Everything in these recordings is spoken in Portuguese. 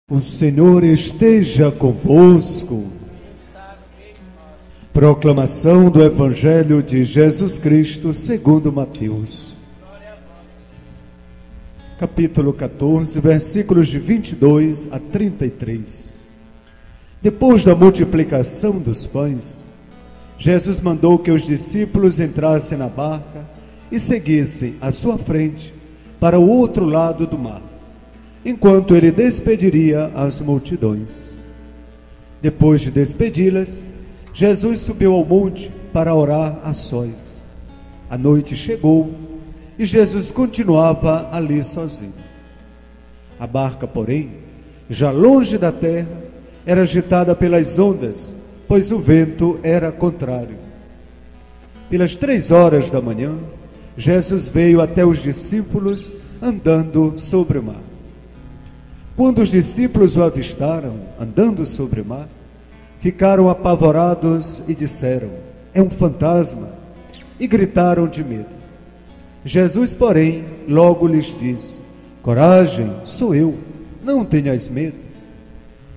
O Senhor esteja convosco. Proclamação do Evangelho de Jesus Cristo segundo Mateus. Capítulo 14, versículos de 22 a 33. Depois da multiplicação dos pães, Jesus mandou que os discípulos entrassem na barca e seguissem à sua frente para o outro lado do mar, enquanto ele despediria as multidões. Depois de despedi-las, Jesus subiu ao monte para orar a sós. A noite chegou e Jesus continuava ali sozinho. A barca, porém, já longe da terra, era agitada pelas ondas, pois o vento era contrário. Pelas 3 horas da manhã, Jesus veio até os discípulos andando sobre o mar. Quando os discípulos o avistaram andando sobre o mar, ficaram apavorados e disseram: "É um fantasma!" e gritaram de medo. Jesus, porém, logo lhes disse: "Coragem, sou eu, não tenhas medo."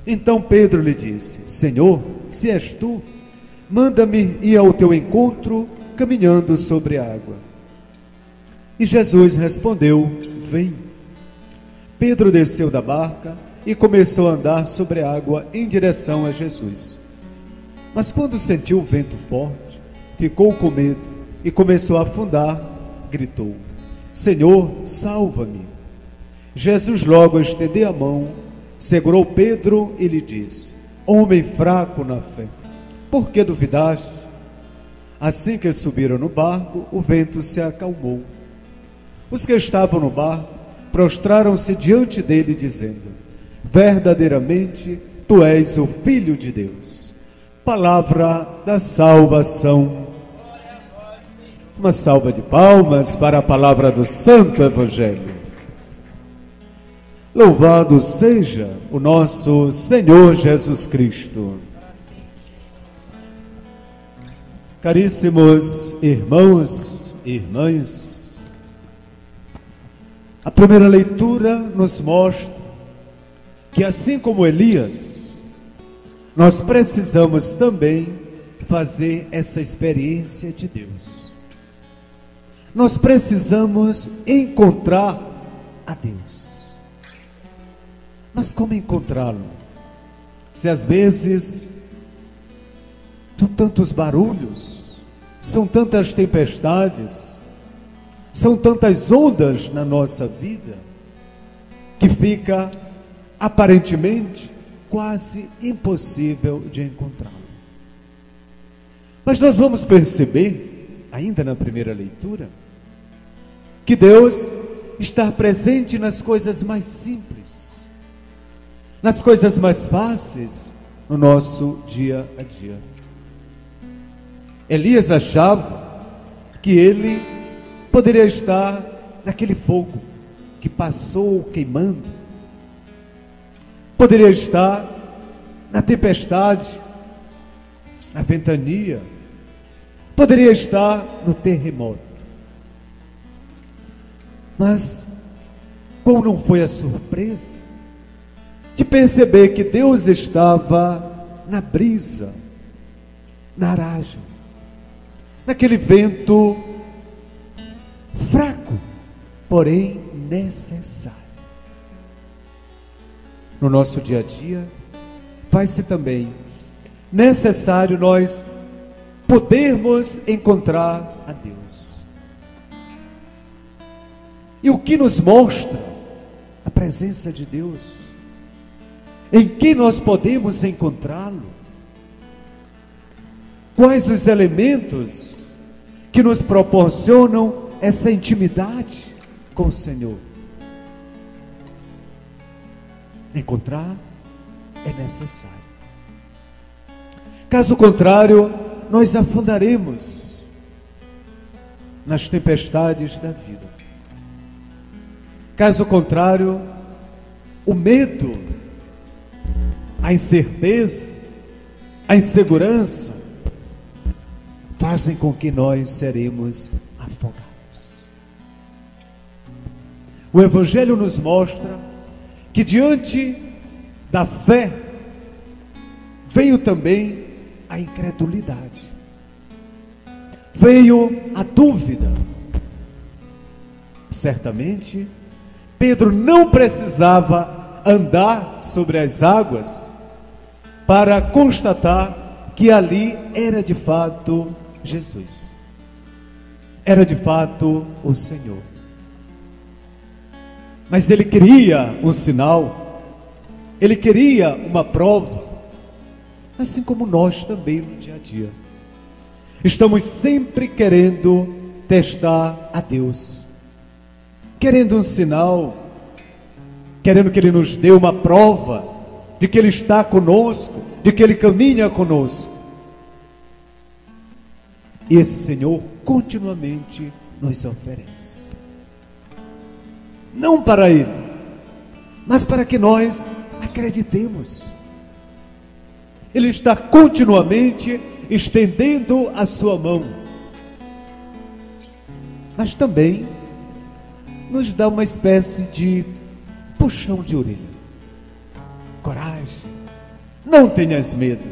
Então Pedro lhe disse: "Senhor, se és tu, manda-me ir ao teu encontro caminhando sobre a água." E Jesus respondeu: "Vem." Pedro desceu da barca e começou a andar sobre a água em direção a Jesus. Mas quando sentiu o vento forte, ficou com medo e começou a afundar. Gritou: "Senhor, salva-me!" Jesus logo estendeu a mão, segurou Pedro e lhe disse: "Homem fraco na fé, por que duvidaste?" Assim que subiram no barco, o vento se acalmou. Os que estavam no barco prostraram-se diante dele, dizendo: "Verdadeiramente, tu és o Filho de Deus." Palavra da salvação. Uma salva de palmas para a palavra do Santo Evangelho. Louvado seja o nosso Senhor Jesus Cristo. Caríssimos irmãos e irmãs, a primeira leitura nos mostra que, assim como Elias, nós precisamos também fazer essa experiência de Deus. Nós precisamos encontrar a Deus. Mas como encontrá-lo? Se às vezes são tantos barulhos, são tantas tempestades, são tantas ondas na nossa vida, que fica aparentemente quase impossível de encontrá-lo. Mas nós vamos perceber, ainda na primeira leitura, que Deus está presente nas coisas mais simples, nas coisas mais fáceis no nosso dia a dia. Elias achava que ele poderia estar naquele fogo que passou queimando, poderia estar na tempestade, na ventania, poderia estar no terremoto. Mas qual não foi a surpresa de perceber que Deus estava na brisa, na aragem, naquele vento fraco, porém necessário. No nosso dia a dia, vai-se também necessário nós podermos encontrar a Deus. E o que nos mostra a presença de Deus? Em que nós podemos encontrá-lo? Quais os elementos que nos proporcionam essa intimidade com o Senhor? Encontrar é necessário. Caso contrário, nós afundaremos nas tempestades da vida. Caso contrário, o medo, a incerteza, a insegurança fazem com que nós seremos afogados. O Evangelho nos mostra que diante da fé veio também a incredulidade, veio a dúvida. Certamente, Pedro não precisava andar sobre as águas para constatar que ali era de fato Jesus, era de fato o Senhor. Mas ele queria um sinal, ele queria uma prova, assim como nós também no dia a dia. Estamos sempre querendo testar a Deus, querendo um sinal, querendo que Ele nos dê uma prova de que Ele está conosco, de que Ele caminha conosco. E esse Senhor continuamente nos oferece, não para Ele, mas para que nós acreditemos. Ele está continuamente estendendo a sua mão, mas também nos dá uma espécie de puxão de orelha. Coragem, não tenhas medo.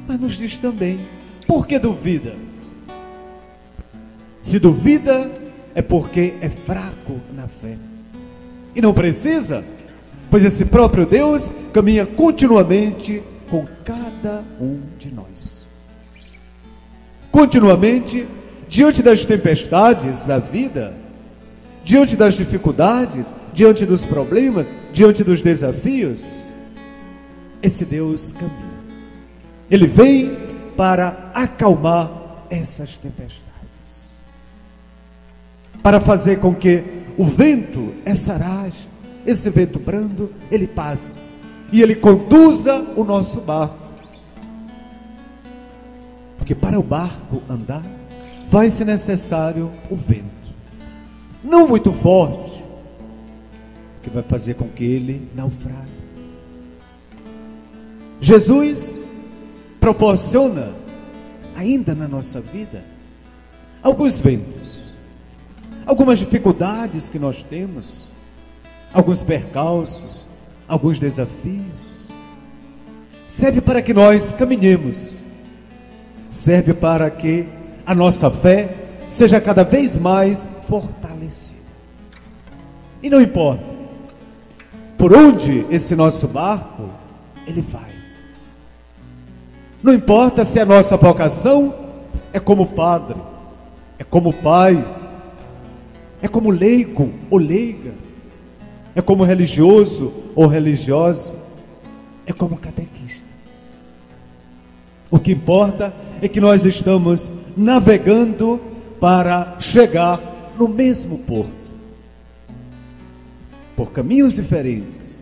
Mas nos diz também, por que duvida? Se duvida, é porque é fraco na fé. E não precisa, pois esse próprio Deus caminha continuamente com cada um de nós. Continuamente, diante das tempestades da vida, diante das dificuldades, diante dos problemas, diante dos desafios, esse Deus caminha. Ele vem para acalmar essas tempestades, para fazer com que o vento, essa aragem, esse vento brando, ele passe e ele conduza o nosso barco. Porque para o barco andar, vai ser necessário o vento, não muito forte, que vai fazer com que ele naufrague. Jesus proporciona ainda na nossa vida alguns ventos, algumas dificuldades que nós temos, alguns percalços, alguns desafios. Serve para que nós caminhemos, serve para que a nossa fé seja cada vez mais fortalecida. E não importa por onde esse nosso barco ele vai, não importa se a nossa vocação é como padre, é como pai, é como leigo ou leiga, é como religioso ou religiosa, é como catequista. O que importa é que nós estamos navegando para chegar no mesmo porto, por caminhos diferentes,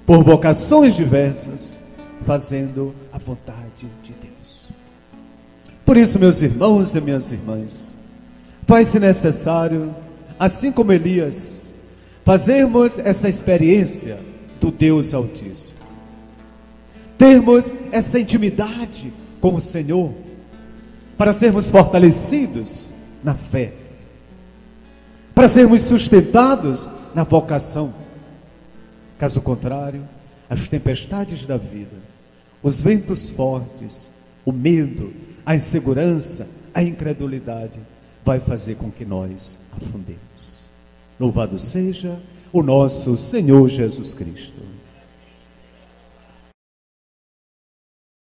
por vocações diversas, fazendo a vontade de Deus. Por isso, meus irmãos e minhas irmãs, faz-se necessário, assim como Elias, fazermos essa experiência do Deus Altíssimo, termos essa intimidade com o Senhor, para sermos fortalecidos na fé, para sermos sustentados na vocação. Caso contrário, as tempestades da vida, os ventos fortes, o medo, a insegurança, a incredulidade, vai fazer com que nós afundemos. Louvado seja o nosso Senhor Jesus Cristo.